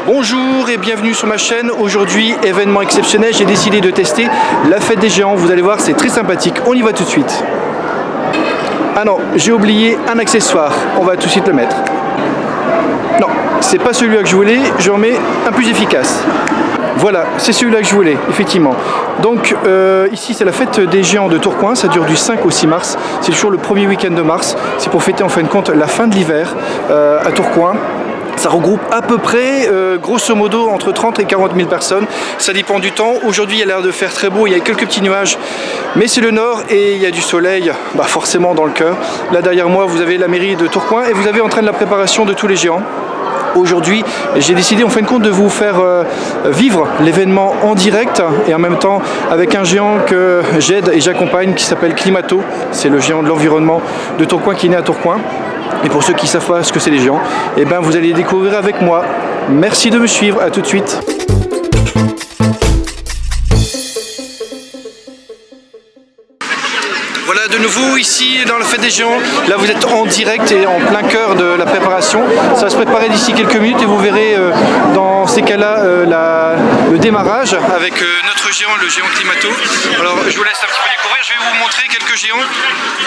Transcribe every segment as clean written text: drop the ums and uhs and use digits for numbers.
Bonjour et bienvenue sur ma chaîne. Aujourd'hui, événement exceptionnel, j'ai décidé de tester la fête des géants. Vous allez voir, c'est très sympathique. On y va tout de suite. Ah non, j'ai oublié un accessoire. On va tout de suite le mettre. Non, c'est pas celui-là que je voulais, je remets un plus efficace. Voilà, c'est celui-là que je voulais, effectivement. Donc ici c'est la fête des géants de Tourcoing, ça dure du 5 au 6 mars. C'est toujours le premier week-end de mars. C'est pour fêter en fin de compte la fin de l'hiver à Tourcoing. Ça regroupe à peu près, grosso modo, entre 30 et 40 000 personnes. Ça dépend du temps. Aujourd'hui, il y a l'air de faire très beau. Il y a quelques petits nuages, mais c'est le nord et il y a du soleil, forcément dans le cœur. Là, derrière moi, vous avez la mairie de Tourcoing et vous avez en train de la préparation de tous les géants. Aujourd'hui, j'ai décidé en fin de compte de vous faire vivre l'événement en direct et en même temps avec un géant que j'aide et j'accompagne qui s'appelle Climato. C'est le géant de l'environnement de Tourcoing qui est né à Tourcoing. Et pour ceux qui ne savent pas ce que c'est les géants, eh ben vous allez les découvrir avec moi. Merci de me suivre, à tout de suite. Voilà de nouveau ici dans la fête des géants. Là vous êtes en direct et en plein cœur de la préparation. Ça va se préparer d'ici quelques minutes et vous verrez dans ces cas-là le démarrage avec notre géant, le géant Climato. Alors je vous laisse un petit peu découvrir. Je vais vous montrer quelques géants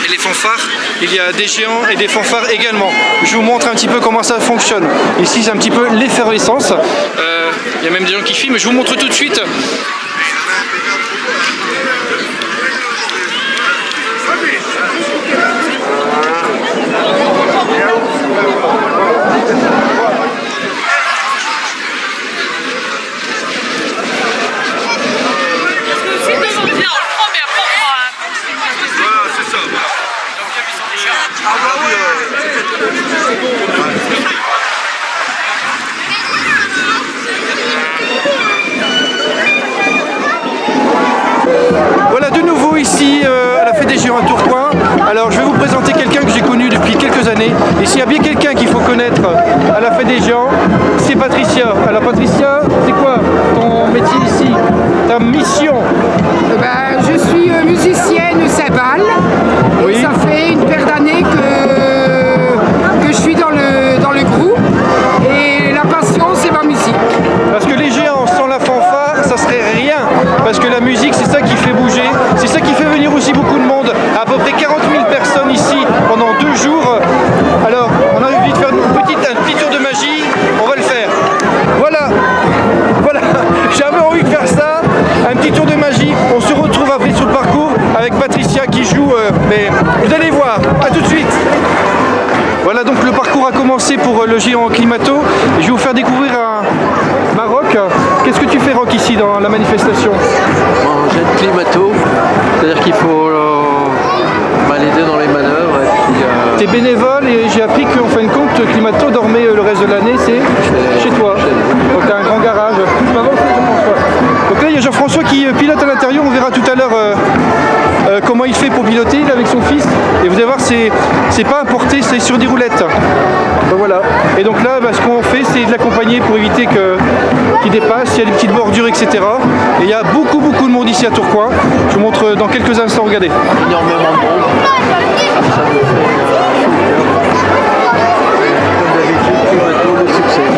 et les fanfares. Il y a des géants et des fanfares également. Je vous montre un petit peu comment ça fonctionne. Ici c'est un petit peu l'effervescence. Il y a même des gens qui filment. Je vous montre tout de suite. Voilà de nouveau ici à la fête des géants à Tourcoing. Alors je vais vous présenter quelqu'un que j'ai connu depuis quelques années. Et s'il y a bien quelqu'un qu'il faut connaître à la fête des géants, c'est Patricia. Alors Patricia, c'est quoi ton métier ici? Ta mission? Je suis musicienne cymbale. Oui. Et ça fait une paire d'années que je suis dans le groupe. Et la passion, c'est ma musique. Parce que les géants sans la fanfare, ça serait rien. Parce que la musique, c'est ça qui fait bouger. C'est ça qui fait venir aussi beaucoup de monde. À peu près 40 000 personnes ici pendant 2 jours. Alors, on a envie de faire un petit tour de magie. On va le faire. Voilà. J'avais envie de faire ça. Un petit tour de magie. On se retrouve après sur le parcours avec Patricia qui joue. Mais vous allez voir. À tout de suite. Voilà, donc le parcours a commencé pour le géant Climato. Je vais vous faire découvrir un Maroc. Qu'est-ce que tu fais, Rock, ici dans la manifestation? J'aide Climato, c'est-à-dire qu'il faut l'aider dans les manœuvres. T'es bénévole et j'ai appris qu'en fin de compte, Climato dormait le reste de l'année, c'est chez toi. Donc t'as un grand garage. Donc là, il y a Jean-François qui pilote à l'intérieur. On verra tout à l'heure comment il fait pour piloter. Il est avec son fils. Et vous allez voir, c'est pas importé, c'est sur des roulettes. Donc voilà. Et donc là, ce qu'on fait, c'est de l'accompagner pour éviter qu'il dépasse. Il y a des petites bordures, etc. Et il y a beaucoup de monde ici à Tourcoing. Je vous montre dans quelques instants. Regardez. Énormément de monde. Ça me fait comme d'habitude, Climato, le succès.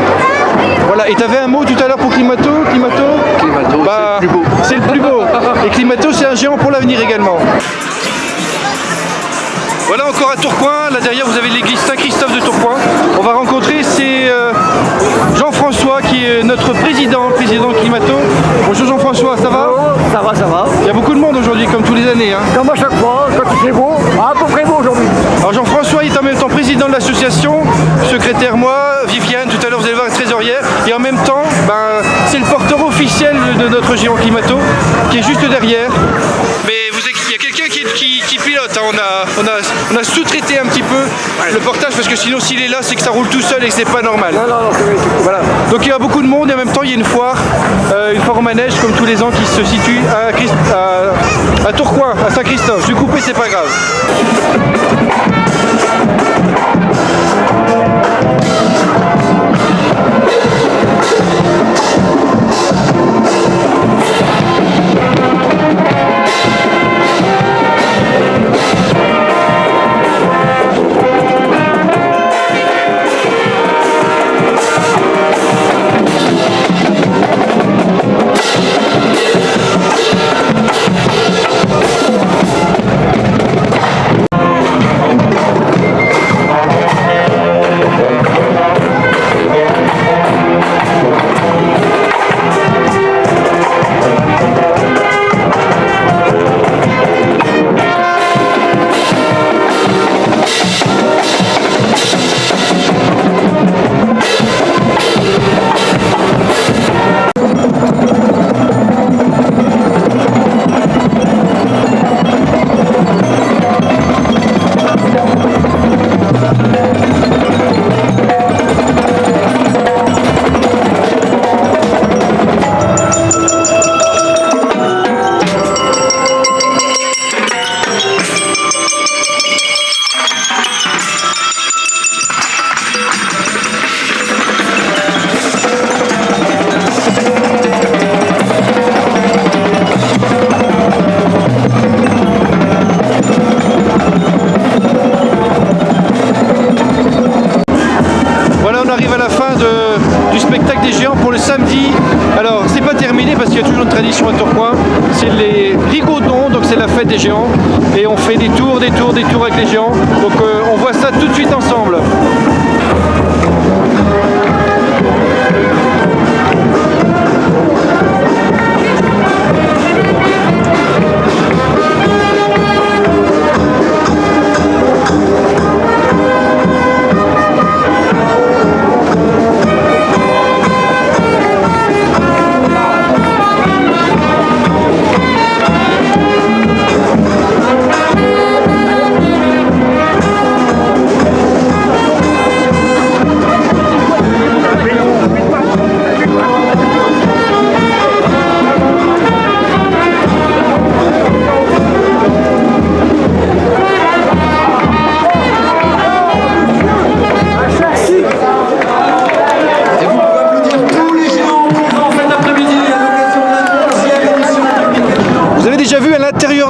Voilà, et tu avais un mot tout à l'heure pour Climato, Climato, c'est le plus beau. C'est le plus beau. Et Climato, c'est un géant pour l'avenir également. Voilà encore à Tourcoing, là derrière vous avez l'église Saint-Christophe de Tourcoing. On va rencontrer, c'est Jean-François qui est notre président Climato. Bonjour Jean-François, ça va? Ça va. Il y a beaucoup de monde aujourd'hui, comme tous les années. Comme à chaque fois, quand il fait beau, à peu près beau aujourd'hui. Alors Jean-François est en même temps président de l'association, secrétaire moi, Viviane, tout à l'heure vous allez voir, trésorière. Et en même temps, c'est le porteur officiel de notre géant Climato, qui est juste derrière. Mais il y a quelqu'un qui pilote, hein. On a sous-traité un petit peu le portage parce que sinon s'il est là c'est que ça roule tout seul et que c'est pas normal. Non, c'est vrai. Voilà. Donc il y a beaucoup de monde et en même temps il y a une foire au manège comme tous les ans qui se situe à Tourcoing, à Saint-Christophe. Je vais couper, c'est pas grave. du spectacle des géants pour le samedi. Alors c'est pas terminé parce qu'il y a toujours une tradition à Tourcoing, c'est les rigodons, donc c'est la fête des géants et on fait des tours avec les géants. Donc on voit ça tout de suite ensemble.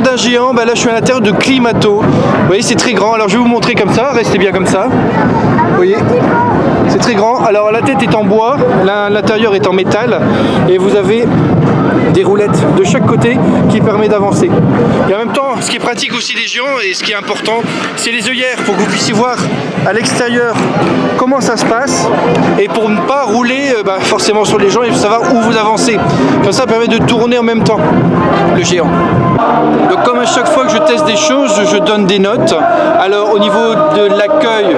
D'un géant, bah là je suis à l'intérieur de Climato. Vous voyez, c'est très grand. Alors je vais vous montrer comme ça, restez bien comme ça. Vous voyez, c'est très grand. Alors la tête est en bois, l'intérieur est en métal et vous avez des roulettes de chaque côté qui permet d'avancer. Et en même temps, ce qui est pratique aussi des géants et ce qui est important, c'est les œillères pour que vous puissiez voir à l'extérieur comment ça se passe et pour ne pas rouler forcément sur les gens, il faut savoir où vous avancez. Comme ça permet de tourner en même temps le géant. Donc comme à chaque fois que je teste des choses, je donne des notes. Alors au niveau de l'accueil,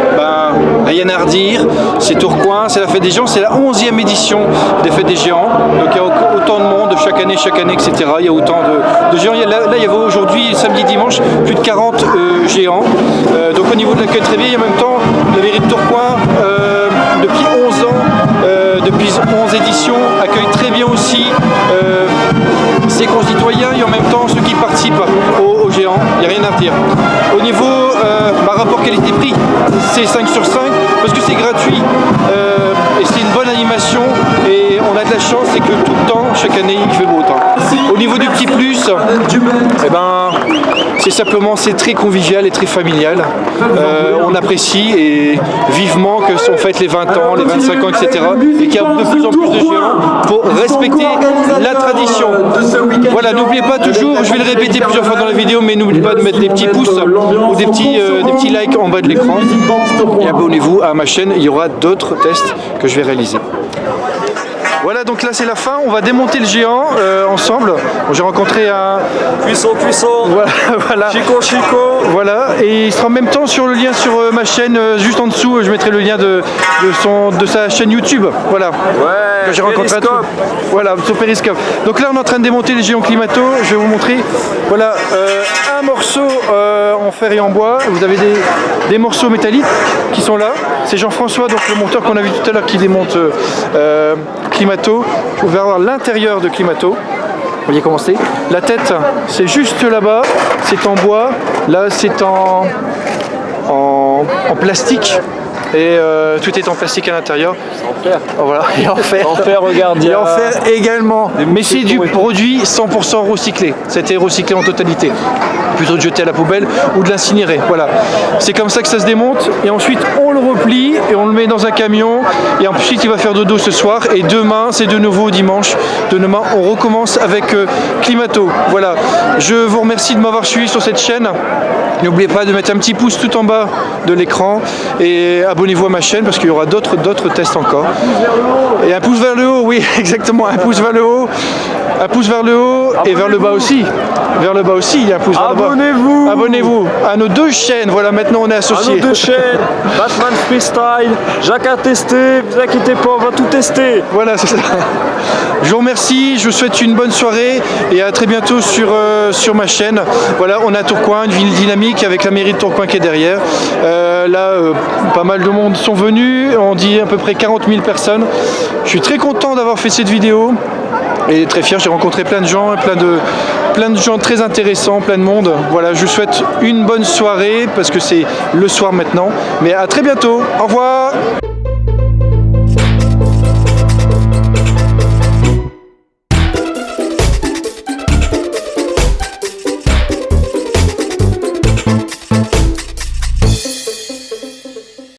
rien à redire, c'est Tourcoing, c'est la fête des géants, c'est la 11e édition des fêtes des géants. Donc il y a autant de monde chaque année, etc. Il y a autant de géants. Là il y avait aujourd'hui, samedi, dimanche, plus de 40 géants. Donc au niveau de l'accueil très bien, en même temps, la mairie de Tourcoing, depuis 11 ans, depuis 11 éditions, accueille très bien aussi ses concitoyens et en même temps ceux qui participent aux géants, il n'y a rien à redire. Au niveau rapport qualité-prix, c'est 5 sur 5 parce que c'est gratuit et c'est une bonne animation et on a de la chance, c'est que tout le temps, chaque année, il fait beau temps. Au niveau du petit plus, c'est simplement, c'est très convivial et très familial. On apprécie et vivement que sont fêtes les 20 ans, les 25 ans, etc. Et qu'il y a de plus en plus de géants pour respecter la tradition. Voilà, n'oubliez pas toujours, je vais le répéter plusieurs fois dans la vidéo, mais n'oubliez pas de mettre des petits pouces ou des petits likes en bas de l'écran. Et abonnez-vous à ma chaîne, il y aura d'autres tests que je vais réaliser. Voilà, donc là c'est la fin, on va démonter le géant ensemble. J'ai rencontré un... Cuisson. Voilà. Chico. Voilà, et il sera en même temps sur le lien sur ma chaîne, juste en dessous, je mettrai le lien de sa chaîne YouTube. Voilà. Ouais, j'ai rencontré voilà, sur Periscope. Donc là on est en train de démonter les géants Climato, je vais vous montrer. Voilà, un morceau en fer et en bois, vous avez des morceaux métalliques qui sont là. C'est Jean-François, donc le monteur qu'on a vu tout à l'heure qui démonte Climato. Vous pouvez voir l'intérieur de Climato. Vous voyez comment c'est. La tête, c'est juste là-bas, c'est en bois. Là, c'est en plastique. Et tout est en plastique à l'intérieur. En fer. Voilà, et en fer. En fer, regarde. Et en fer également. Mais c'est du produit 100% recyclé. C'était recyclé en totalité. Plutôt de jeter à la poubelle ou de l'incinérer. Voilà. C'est comme ça que ça se démonte. Et ensuite, on le replie et on le met dans un camion. Et ensuite, il va faire dodo ce soir. Et demain, c'est de nouveau dimanche. Demain, on recommence avec Climato. Voilà. Je vous remercie de m'avoir suivi sur cette chaîne. N'oubliez pas de mettre un petit pouce tout en bas de l'écran. Et abonnez-vous à ma chaîne parce qu'il y aura d'autres tests encore. Et un pouce vers le haut, oui, exactement. Un pouce vers le haut. Un pouce vers le haut et vers le bas aussi. Vers le bas aussi, il y a un pouce vers le bas. Abonnez-vous. Abonnez-vous à nos deux chaînes. Voilà, maintenant on est associés. À nos deux chaînes, Batman Freestyle, Jacques a testé, vous inquiétez pas, on va tout tester. Voilà, c'est ça. Je vous remercie, je vous souhaite une bonne soirée et à très bientôt sur ma chaîne. Voilà, on est à Tourcoing, une ville dynamique avec la mairie de Tourcoing qui est derrière. Pas mal de monde sont venus, on dit à peu près 40 000 personnes. Je suis très content d'avoir fait cette vidéo. Et très fier, j'ai rencontré plein de gens, plein de gens très intéressants, plein de monde. Voilà, je vous souhaite une bonne soirée parce que c'est le soir maintenant. Mais à très bientôt. Au revoir.